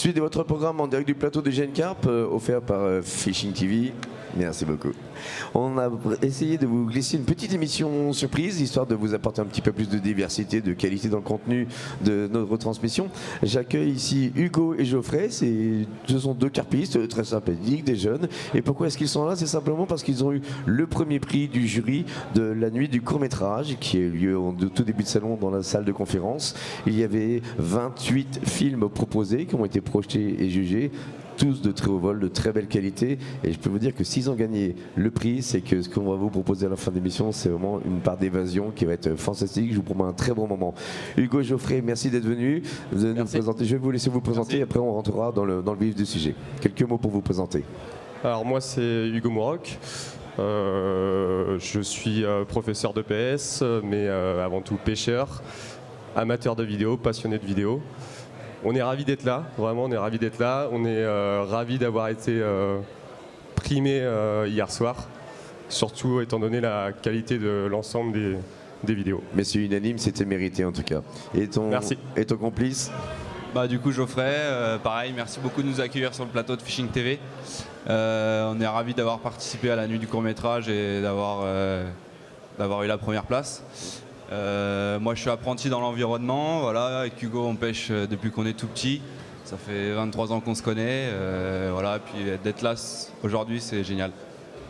Suite de votre programme en direct du plateau de GN Carp, offert par Fishing TV. Merci beaucoup. On a essayé de vous glisser une petite émission surprise, histoire de vous apporter un petit peu plus de diversité, de qualité dans le contenu de notre retransmission. J'accueille ici Hugo et Geoffrey. Ce sont deux carpistes très sympathiques, des jeunes. Et pourquoi est-ce qu'ils sont là? C'est simplement parce qu'ils ont eu le premier prix du jury de la nuit du court-métrage, qui a eu lieu au tout début de salon dans la salle de conférence. Il y avait 28 films proposés qui ont été projetés et jugés. Tous de très haut vol, de très belle qualité. Et je peux vous dire que s'ils ont gagné le prix, c'est que ce qu'on va vous proposer à la fin de l'émission, c'est vraiment une part d'évasion qui va être fantastique. Je vous promets un très bon moment. Hugo et Geoffrey, merci d'être venus. Nous présenter. Je vais vous laisser vous présenter. Après, on rentrera dans le vif du sujet. Quelques mots pour vous présenter. Alors moi, c'est Hugo Mouroc. Je suis professeur de PS, mais avant tout pêcheur, amateur de vidéo, passionné de vidéo. On est ravis d'être là, vraiment on est ravis d'être là. On est ravis d'avoir été primé hier soir, surtout étant donné la qualité de l'ensemble des vidéos. Mais c'est unanime, c'était mérité en tout cas. Merci. Et ton complice? Du coup Geoffrey, pareil, merci beaucoup de nous accueillir sur le plateau de Fishing TV. On est ravis d'avoir participé à la nuit du court-métrage et d'avoir eu la première place. Moi je suis apprenti dans l'environnement, voilà, avec Hugo on pêche depuis qu'on est tout petit, ça fait 23 ans qu'on se connaît, voilà, puis d'être là aujourd'hui c'est génial.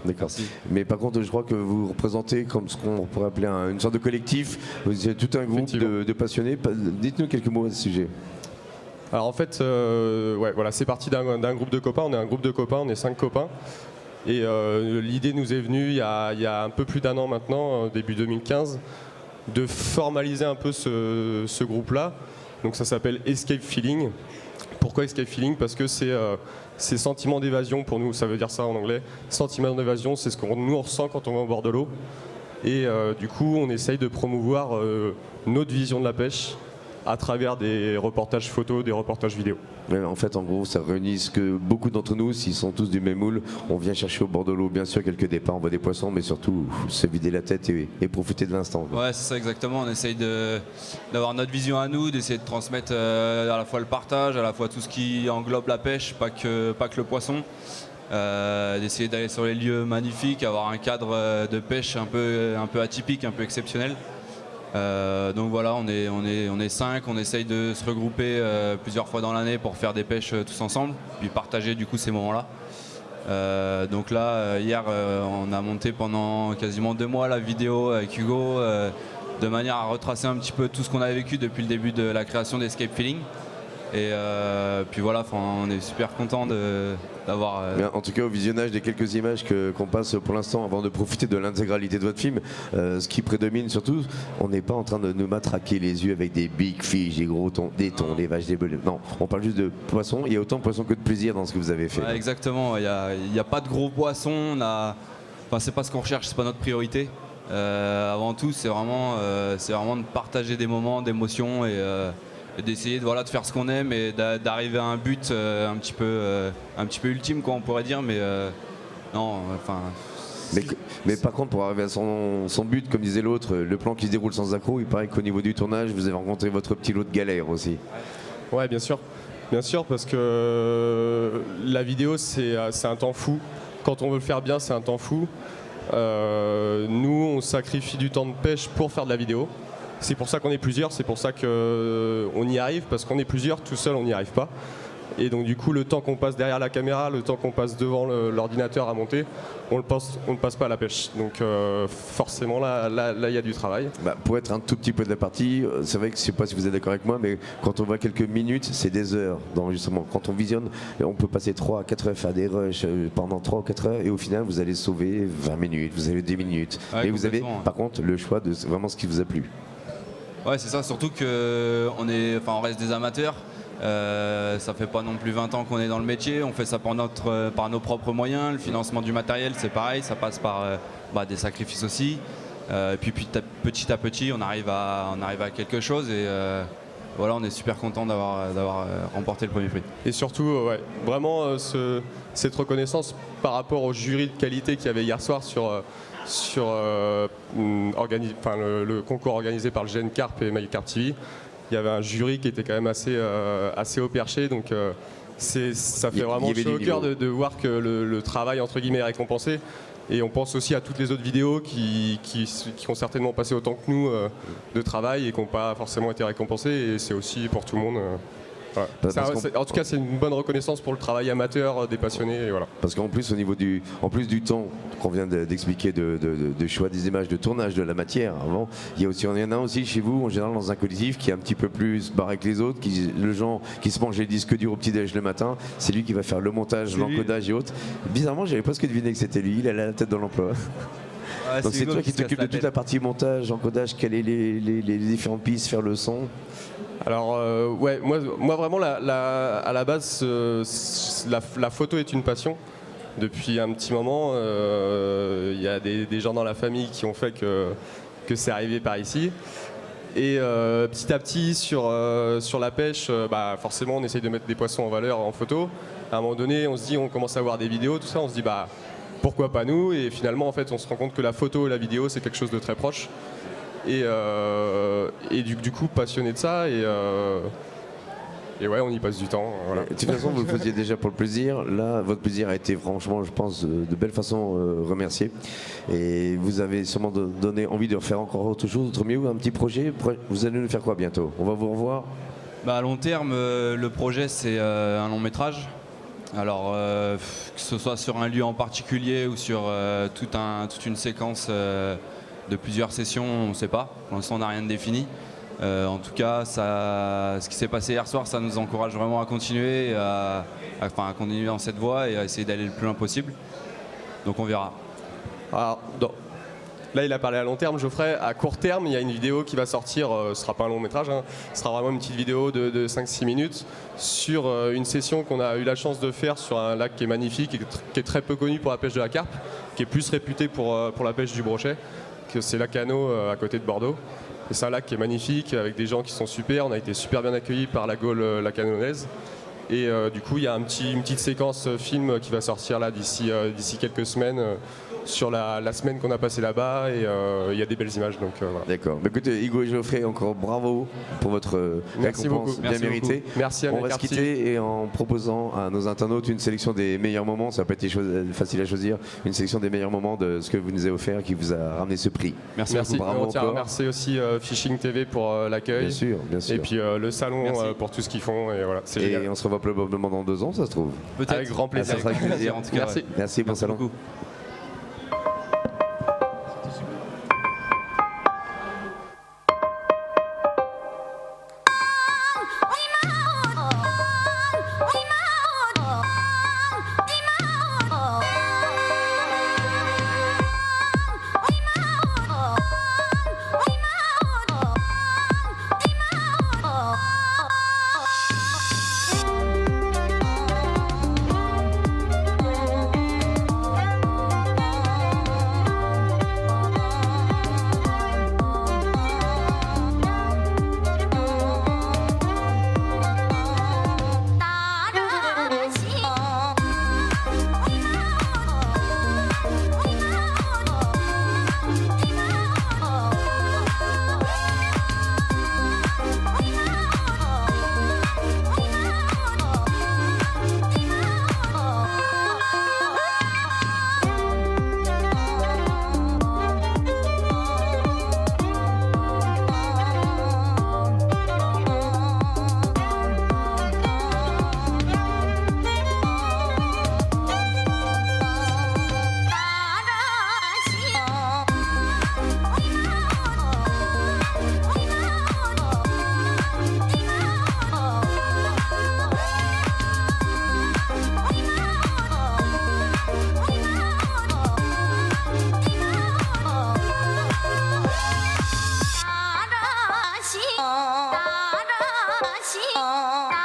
D'accord. Mais par contre je crois que vous représentez comme ce qu'on pourrait appeler une sorte de collectif, vous êtes tout un groupe de passionnés, dites-nous quelques mots à ce sujet. Alors en fait, ouais, voilà, c'est parti d'un groupe de copains, on est un groupe de copains, on est 5 copains. Et l'idée nous est venue il y a un peu plus d'1 an maintenant, début 2015, de formaliser un peu ce groupe-là. Donc ça s'appelle Escape Feeling. Pourquoi Escape Feeling? Parce que c'est sentiment d'évasion pour nous, ça veut dire ça en anglais. Sentiment d'évasion, c'est ce qu'on nous ressent quand on va au bord de l'eau. Et du coup, on essaye de promouvoir notre vision de la pêche à travers des reportages photos, des reportages vidéo. En fait, en gros, ça réunit ce que beaucoup d'entre nous, s'ils sont tous du même moule, on vient chercher au bord de l'eau, bien sûr, quelques départs, on voit des poissons, mais surtout se vider la tête et profiter de l'instant. Ouais, c'est ça exactement, on essaye d'avoir notre vision à nous, d'essayer de transmettre à la fois le partage, à la fois tout ce qui englobe la pêche, pas que le poisson. D'essayer d'aller sur les lieux magnifiques, avoir un cadre de pêche un peu atypique, un peu exceptionnel. Donc voilà, on est 5, on essaye de se regrouper plusieurs fois dans l'année pour faire des pêches tous ensemble, puis partager du coup ces moments-là. Donc là, hier, on a monté pendant quasiment 2 mois la vidéo avec Hugo, de manière à retracer un petit peu tout ce qu'on avait vécu depuis le début de la création d'Escape Feeling. Et puis voilà, on est super content d'avoir... En tout cas, au visionnage des quelques images qu'on passe pour l'instant, avant de profiter de l'intégralité de votre film, ce qui prédomine surtout, on n'est pas en train de nous matraquer les yeux avec des big fish, des gros thons, des vaches, des belettes. Non, on parle juste de poissons. Il y a autant de poissons que de plaisir dans ce que vous avez fait. Ouais, exactement, il n'y a pas de gros poissons. C'est pas ce qu'on recherche, c'est pas notre priorité. Avant tout, c'est vraiment de partager des moments d'émotion et d'essayer de faire ce qu'on aime et d'arriver à un but un petit peu ultime, quoi, on pourrait dire, mais non, enfin... Mais par contre, pour arriver à son but, comme disait l'autre, le plan qui se déroule sans accroc, il paraît qu'au niveau du tournage, vous avez rencontré votre petit lot de galères aussi. Ouais, bien sûr, parce que la vidéo, c'est un temps fou. Quand on veut le faire bien, c'est un temps fou. Nous, on sacrifie du temps de pêche pour faire de la vidéo. C'est pour ça qu'on est plusieurs, c'est pour ça qu'on y arrive, parce qu'on est plusieurs, tout seul on n'y arrive pas. Et donc du coup le temps qu'on passe derrière la caméra, le temps qu'on passe devant l'ordinateur à monter, on ne passe pas à la pêche. Donc forcément là il y a du travail. Pour être un tout petit peu de la partie, c'est vrai que je ne sais pas si vous êtes d'accord avec moi, mais quand on voit quelques minutes, c'est des heures d'enregistrement. Quand on visionne, on peut passer 3 à 4 heures, faire des rushs pendant 3 ou 4 heures, et au final vous allez sauver 20 minutes, vous avez 10 minutes. Ouais, et vous avez par contre le choix de vraiment ce qui vous a plu. Ouais, c'est ça, surtout qu'on reste des amateurs. Ça fait pas non plus 20 ans qu'on est dans le métier, on fait ça par nos propres moyens. Le financement du matériel, c'est pareil, ça passe par des sacrifices aussi. Puis petit à petit, on arrive à quelque chose et voilà, on est super content d'avoir remporté le premier prix. Et surtout, vraiment cette reconnaissance par rapport au jury de qualité qu'il y avait hier soir sur le concours organisé par le GN Carp et MyCarp TV. Il y avait un jury qui était quand même assez haut perché, donc ça fait Il y vraiment avait chaud du au cœur niveau. de voir que le travail entre guillemets est récompensé. Et on pense aussi à toutes les autres vidéos qui ont certainement passé autant que nous de travail et qui n'ont pas forcément été récompensées. Et c'est aussi pour tout le monde. Voilà. En tout cas, c'est une bonne reconnaissance pour le travail amateur des passionnés. Et voilà. Parce qu'en plus, en plus du temps qu'on vient d'expliquer de choix des images, de tournage de la matière, avant, il y en a aussi chez vous, en général, dans un collectif qui est un petit peu plus barré que les autres, le genre qui se mange les disques durs au petit-déj le matin, c'est lui qui va faire le montage, l'encodage et autres. Bizarrement, j'avais presque deviné que c'était lui, il a la tête dans l'emploi. Ouais, Donc c'est Hugo toi qui se casse t'occupes la de toute tête. la partie montage, encodage, caler les différentes pistes, faire le son. Alors ouais, moi vraiment à la base la photo est une passion. Depuis un petit moment, il y a des gens dans la famille qui ont fait que c'est arrivé par ici. Et petit à petit sur la pêche, forcément on essaye de mettre des poissons en valeur en photo. À un moment donné, on se dit, on commence à voir des vidéos, tout ça, on se dit pourquoi pas nous. Et finalement en fait on se rend compte que la photo et la vidéo c'est quelque chose de très proche. Et du coup passionné de ça et ouais, on y passe du temps. Voilà. De toute façon, vous le faisiez déjà pour le plaisir. Là, votre plaisir a été franchement, je pense, de belle façon remercié. Et vous avez sûrement donné envie de refaire encore autre chose, autre mieux, un petit projet. Vous allez nous faire quoi bientôt? On va vous revoir? À long terme, le projet c'est un long métrage. Alors que ce soit sur un lieu en particulier ou sur toute une séquence de plusieurs sessions, on ne sait pas. Pour l'instant, on n'a rien de défini. En tout cas, ce qui s'est passé hier soir, ça nous encourage vraiment à continuer, à continuer dans cette voie et à essayer d'aller le plus loin possible. Donc on verra. Alors, là, il a parlé à long terme, Geoffrey. À court terme, il y a une vidéo qui va sortir, ce ne sera pas un long métrage, ce sera vraiment une petite vidéo de 5-6 minutes sur une session qu'on a eu la chance de faire sur un lac qui est magnifique et qui est très peu connu pour la pêche de la carpe, qui est plus réputé pour la pêche du brochet, que c'est Lacanau à côté de Bordeaux. Et c'est un lac qui est magnifique, avec des gens qui sont super. On a été super bien accueillis par la Gaule lacanonaise. Et du coup, il y a une petite séquence film qui va sortir là d'ici quelques semaines sur la semaine qu'on a passée là-bas. Et il y a des belles images. Donc, voilà. D'accord. Écoutez, Hugo et Geoffrey, encore bravo pour votre Merci récompense beaucoup. bien Merci méritée. beaucoup. Merci à On mes va se quartiers. quitter et en proposant à nos internautes une sélection des meilleurs moments, ça n'a pas été facile à choisir, une sélection des meilleurs moments de ce que vous nous avez offert qui vous a ramené ce prix. Merci. Merci. Bravo On tient à encore. remercier aussi Fishing TV pour l'accueil. Bien sûr, bien sûr. Et puis le salon Merci. pour tout ce qu'ils font. Et voilà, c'est Et génial. on se revoit probablement dans 2 ans, ça se trouve. Peut-être. Avec grand plaisir. Ça sera avec plaisir. En tout cas, Merci. ouais. Merci, bon salon. beaucoup. 다라시